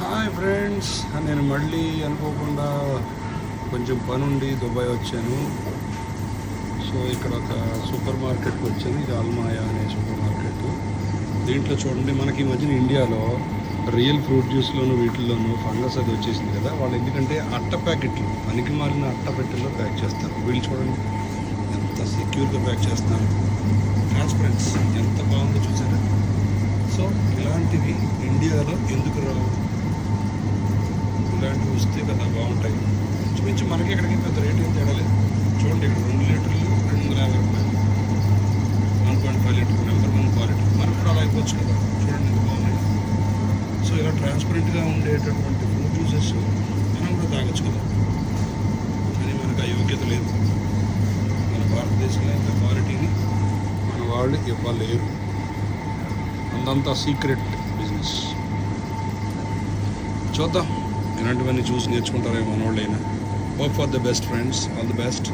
Hi friends, నేను మళ్ళీ అనుకోకుండా కొంచెం పనుండి దుబాయ్ వచ్చాను. సో ఇక్కడ ఒక సూపర్ మార్కెట్కి వచ్చాను. ఇది అల్మాయా అనే సూపర్ మార్కెట్. దీంట్లో చూడండి, మనకి ఈ మధ్యన ఇండియాలో రియల్ ఫ్రూట్ జ్యూస్లోను వీటిల్లోనూ ఫంగస్ అది వచ్చేసింది కదా. వాళ్ళు ఎందుకంటే అట్ట ప్యాకెట్లు, పనికి మారిన అట్ట పెట్టెల్లో ప్యాక్ చేస్తారు. వీళ్ళు చూడండి ఎంత సెక్యూర్గా ప్యాక్ చేస్తారు. ట్రాన్స్పరెన్స్ ఎంత బాగుందో చూసారా. సో ఇలాంటివి ఇండియాలో ఎందుకు రావు? ఇలాంటివి వస్తే కదా బాగుంటాయి. ఇంచుమించు మనకి ఎక్కడికి పెద్ద రేటు ఏం తేడాలేదు. చూడండి, ఇక్కడ 2 లీటర్లు 250 రూపాయలు, 1.5 లీటర్ నెంబర్ 1 క్వాలిటీ. మనకు కూడా అలా అయిపోవచ్చు కదా. చూడండి ఎంత బాగున్నాయి. సో ఇలా ట్రాన్స్పరెంట్గా ఉండేటటువంటి ఫ్రూట్ జ్యూసెస్ మనం కూడా తాగొచ్చు కదా. కానీ మనకు ఆ యోగ్యత లేదు. మన భారతదేశంలో ఇంత క్వాలిటీని మన వాళ్ళు ఇవ్వలేరు. అందంతా సీక్రెట్ బిజినెస్. చూద్దాం, ఇలాంటివన్నీ చూసి నేర్చుకుంటారేమో మనోళ్ళైనా. Hope for the best friends, all the best.